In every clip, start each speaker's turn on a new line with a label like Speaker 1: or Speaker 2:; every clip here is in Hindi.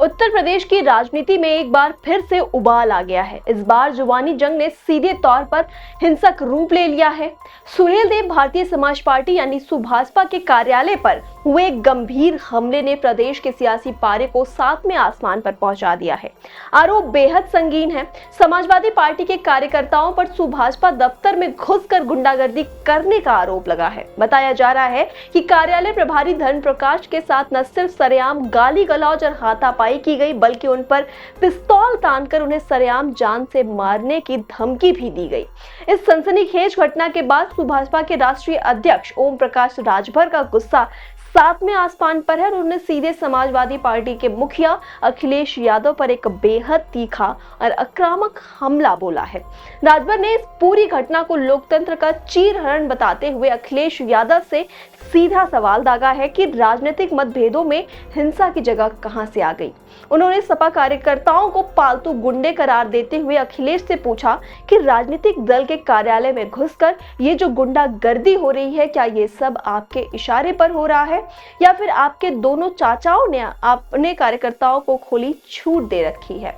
Speaker 1: उत्तर प्रदेश की राजनीति में एक बार फिर से उबाल आ गया है। इस बार जुबानी जंग ने सीधे तौर पर हिंसक रूप ले लिया है। सुहेलदेव भारतीय समाज पार्टी यानी सुभाषपा के कार्यालय पर हुए गंभीर हमले ने प्रदेश के सियासी पारे को सातवें आसमान पर पहुंचा दिया है। आरोप बेहद संगीन है। समाजवादी पार्टी के कार्यकर्ताओं पर सुभाषपा दफ्तर में घुसकर गुंडागर्दी करने का आरोप लगा है। बताया जा रहा है कि कार्यालय प्रभारी धर्म प्रकाश के साथ न सिर्फ सरेआम गाली गलौज और हाथापाई की गई, बल्कि उन पर पिस्तौल तानकर उन्हें सरेआम जान से मारने की धमकी भी दी गई। इस सनसनीखेज घटना के बाद सुभाषपा के राष्ट्रीय अध्यक्ष ओम प्रकाश राजभर का गुस्सा सातवें आसमान पर है और उन्होंने सीधे समाजवादी पार्टी के मुखिया अखिलेश यादव पर एक बेहद तीखा और आक्रामक हमला बोला है। राजभर ने इस पूरी घटना को लोकतंत्र का चीरहरण बताते हुए अखिलेश यादव से सीधा सवाल दागा है कि राजनीतिक मतभेदों में हिंसा की जगह कहां से आ गई। उन्होंने सपा कार्यकर्ताओं को पालतू गुंडे करार देते हुए अखिलेश से पूछा कि राजनीतिक दल के कार्यालय में घुसकर ये जो गुंडागर्दी हो रही है, क्या ये सब आपके इशारे पर हो रहा है या फिर आपके दोनों चाचाओं ने अपने कार्यकर्ताओं को खुली छूट दे रखी है।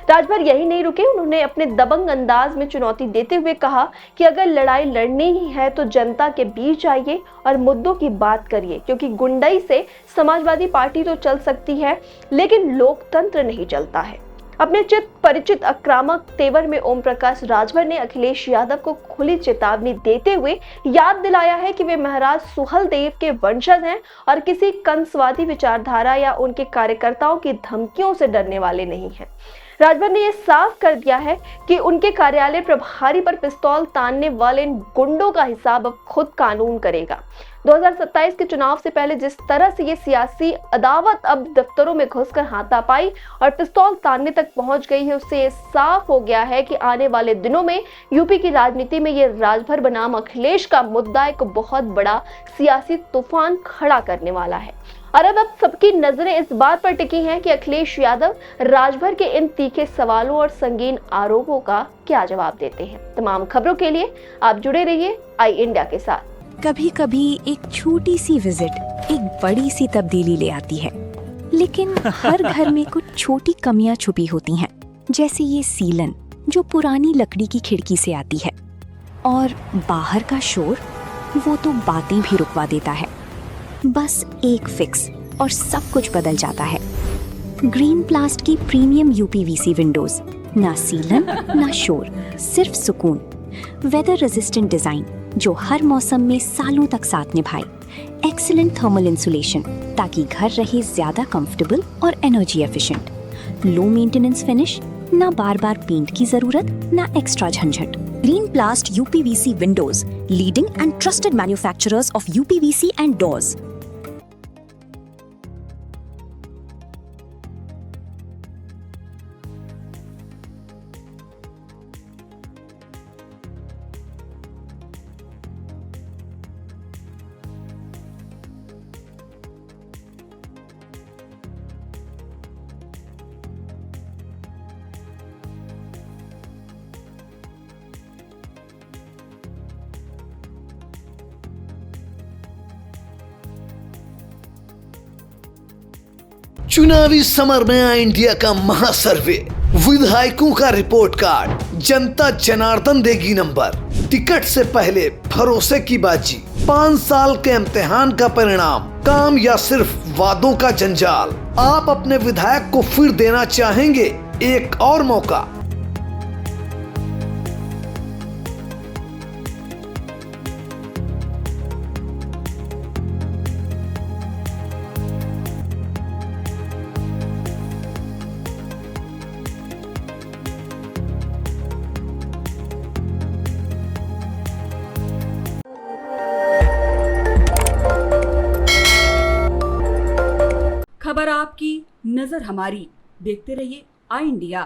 Speaker 1: राजभर यही नहीं रुके, उन्होंने अपने दबंग अंदाज में चुनौती देते हुए कहा कि अगर लड़ाई लड़नी ही है तो जनता के बीच आइए और मुद्दों की बात करिए, क्योंकि गुंडाई से समाजवादी पार्टी तो चल सकती है लेकिन लोकतंत्र नहीं चलता है। अपने चित परिचित आक्रामक तेवर में ओम प्रकाश राजभर ने अखिलेश यादव को खुली चेतावनी देते हुए याद दिलाया है कि वे महाराज सुहेलदेव के वंशज हैं और किसी कंसवादी विचारधारा या उनके कार्यकर्ताओं की धमकियों से डरने वाले नहीं हैं। राजभर ने यह साफ कर दिया है कि उनके कार्यालय प्रभारी पर पिस्तौल तानने वाले इन गुंडों का हिसाब अब खुद कानून करेगा। 2027 के चुनाव से पहले जिस तरह से ये सियासी अदावत अब दफ्तरों में घुसकर हाथापाई और पिस्तौल तानने तक पहुंच गई है, उससे ये साफ हो गया है कि आने वाले दिनों में यूपी की राजनीति में ये राजभर बनाम अखिलेश का मुद्दा एक बहुत बड़ा सियासी तूफान खड़ा करने वाला है। और अब सबकी नजरें इस बात पर टिकी हैं कि अखिलेश यादव राजभर के इन तीखे सवालों और संगीन आरोपों का क्या जवाब देते हैं। तमाम खबरों के लिए आप जुड़े रहिए आई इंडिया के साथ।
Speaker 2: कभी कभी एक छोटी सी विजिट एक बड़ी सी तब्दीली ले आती है, लेकिन हर घर में कुछ छोटी कमियां छुपी होती हैं, जैसे ये सीलन जो पुरानी लकड़ी की खिड़की से आती है, और बाहर का शोर वो तो बातें भी रुकवा देता है। बस एक फिक्स और सब कुछ बदल जाता है। ग्रीन प्लास्ट की प्रीमियम यूपीवीसी विंडोज, ना सीलन ना शोर, सिर्फ सुकून। वेदर रेजिस्टेंट डिजाइन जो हर मौसम में सालों तक साथ निभाए। एक्सीलेंट थर्मल इंसुलेशन ताकि घर रहे ज्यादा कंफर्टेबल और energy efficient. Low maintenance finish, ना बार बार पेंट की जरूरत ना एक्स्ट्रा झंझट। Green प्लास्ट UPVC Windows, leading and trusted manufacturers of UPVC and doors.
Speaker 3: चुनावी समर में आई इंडिया का महासर्वे, विधायकों का रिपोर्ट कार्ड, जनता जनार्दन देगी नंबर, टिकट से पहले भरोसे की बाजी, 5 साल के इम्तिहान का परिणाम, काम या सिर्फ वादों का जंजाल। आप अपने विधायक को फिर देना चाहेंगे एक और मौका?
Speaker 4: खबर आपकी, नजर हमारी। देखते रहिए आई इंडिया।